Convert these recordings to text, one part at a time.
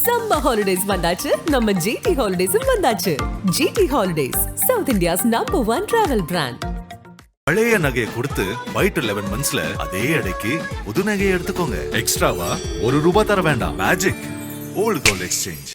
Summer holidays வந்தாச்சு, நம்ம GT ஹாலிடேஸும் வந்தாச்சு. GT holidays, south India's #1 travel brand. பழைய நகையை கொடுத்து வைட் 11 மந்த்ஸ்ல அதே அடைக்கு புது நகையை எடுத்துக்கோங்க. எக்ஸ்ட்ராவா ₹1 தர வேண்டாம். Magic old gold exchange.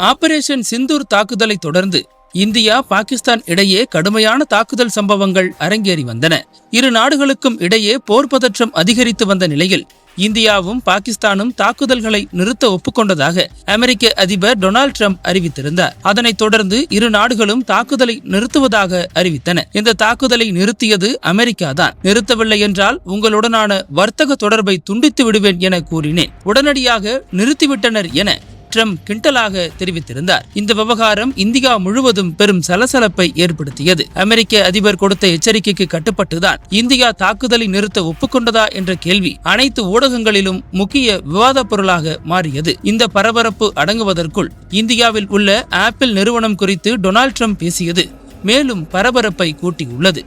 Operation Sindoor தாக்குதலை தொடர்ந்து இந்தியா பாகிஸ்தான் இடையே கடுமையான தாக்குதல் சம்பவங்கள் அரங்கேறி வந்தன. இரு நாடுகளுக்கும் இடையே போர் பதற்றம் அதிகரித்து வந்த நிலையில் இந்தியாவும் பாகிஸ்தானும் தாக்குதல்களை நிறுத்த ஒப்புக்கொண்டதாக அமெரிக்க அதிபர் டொனால்ட் ட்ரம்ப் அறிவித்திருந்தார். அதனைத் தொடர்ந்து இரு நாடுகளும் தாக்குதலை நிறுத்துவதாக அறிவித்தன. இந்த தாக்குதலை நிறுத்தியது அமெரிக்கா தான். நிறுத்தவில்லை என்றால் உங்களுடனான வர்த்தக தொடர்பை துண்டித்து விடுவேன் என கூறினேன். உடனடியாக நிறுத்திவிட்டனர் என ட்ரம்ப் கிண்டலாக தெரிவித்திருந்தார். இந்த விவகாரம் இந்தியா முழுவதும் பெரும் சலசலப்பை ஏற்படுத்தியது. அமெரிக்க அதிபர் கொடுத்த எச்சரிக்கைக்கு கட்டுப்பட்டுதான் இந்தியா தாக்குதலை நிறுத்த ஒப்புக்கொண்டதா என்ற கேள்வி அனைத்து ஊடகங்களிலும் முக்கிய விவாத பொருளாக மாறியது. இந்த பரபரப்பு அடங்குவதற்குள் இந்தியாவில் உள்ள ஆப்பிள் நிறுவனம் குறித்து டொனால்ட் ட்ரம்ப் பேசியது மேலும் பரபரப்பை கூட்டியுள்ளது.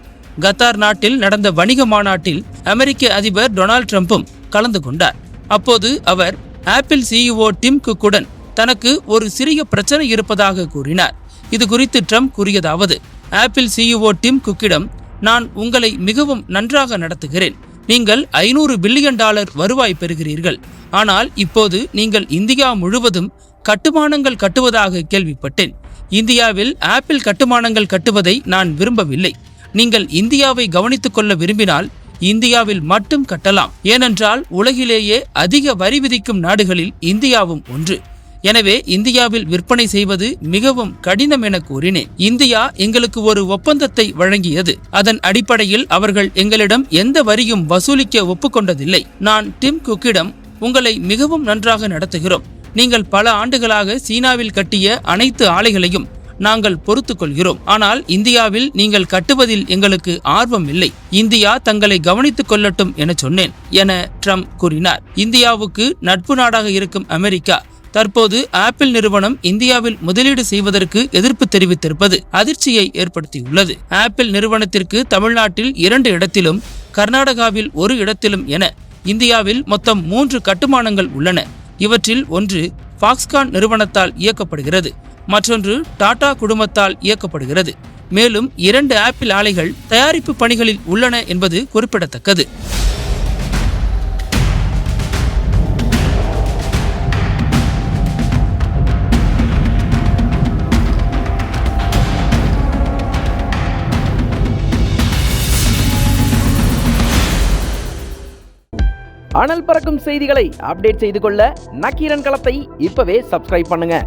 கத்தார் நாட்டில் நடந்த வணிக மாநாட்டில் அமெரிக்க அதிபர் டொனால்ட் ட்ரம்பும் கலந்து கொண்டார். அப்போது அவர் ஆப்பிள் சிஇஓ டிம் குக்குடன் தனக்கு ஒரு சிறிய பிரச்சனை இருப்பதாக கூறினார். இது குறித்து ட்ரம்ப் கூறியதாவது: ஆப்பிள் சிஇஓ டிம் குக்கிடம், நான் உங்களை மிகவும் நன்றாக நடத்துகிறேன். நீங்கள் $500 பில்லியன் வருவாய் பெறுகிறீர்கள். ஆனால் இப்போது நீங்கள் இந்தியா முழுவதும் கட்டுமானங்கள் கட்டுவதாக கேள்விப்பட்டேன். இந்தியாவில் ஆப்பிள் கட்டுமானங்கள் கட்டுவதை நான் விரும்பவில்லை. நீங்கள் இந்தியாவை கவனித்துக் கொள்ள விரும்பினால் இந்தியாவில் மட்டும் கட்டலாம். ஏனென்றால் உலகிலேயே அதிக வரி விதிக்கும் நாடுகளில் இந்தியாவும் ஒன்று. எனவே இந்தியாவில் விற்பனை செய்வது மிகவும் கடினம் என கூறினேன். இந்தியா எங்களுக்கு ஒரு ஒப்பந்தத்தை வழங்கியது. அதன் அடிப்படையில் அவர்கள் எங்களிடம் எந்த வரியும் வசூலிக்க ஒப்புக்கொண்டதில்லை. நான் டிம் குக்கிடம், உங்களை மிகவும் நன்றாக நடத்துகிறோம். நீங்கள் பல ஆண்டுகளாக சீனாவில் கட்டிய அனைத்து ஆலைகளையும் நாங்கள் பொறுத்துக் கொள்கிறோம். ஆனால் இந்தியாவில் நீங்கள் கட்டுவதில் எங்களுக்கு ஆர்வம் இல்லை. இந்தியா தங்களை கவனித்துக் கொள்ளட்டும் என சொன்னேன் என ட்ரம்ப் கூறினார். இந்தியாவுக்கு நட்பு நாடாக இருக்கும் அமெரிக்கா தற்போது ஆப்பிள் நிறுவனம் இந்தியாவில் முதலீடு செய்வதற்கு எதிர்ப்பு தெரிவித்திருப்பது அதிர்ச்சியை ஏற்படுத்தியுள்ளது. ஆப்பிள் நிறுவனத்திற்கு தமிழ்நாட்டில் 2 இடத்திலும் கர்நாடகாவில் 1 இடத்திலும் என இந்தியாவில் மொத்தம் 3 கட்டுமானங்கள் உள்ளன. இவற்றில் ஒன்று ஃபாக்ஸ்கான் நிறுவனத்தால் இயக்கப்படுகிறது, மற்றொன்று டாடா குடும்பத்தால் இயக்கப்படுகிறது. மேலும் 2 ஆப்பிள் ஆலைகள் தயாரிப்பு பணிகளில் உள்ளன என்பது குறிப்பிடத்தக்கது. அனல் பறக்கும் செய்திகளை அப்டேட் செய்து கொள்ள நக்கீரன் களத்தை இப்பவே சப்ஸ்கிரைப் பண்ணுங்க.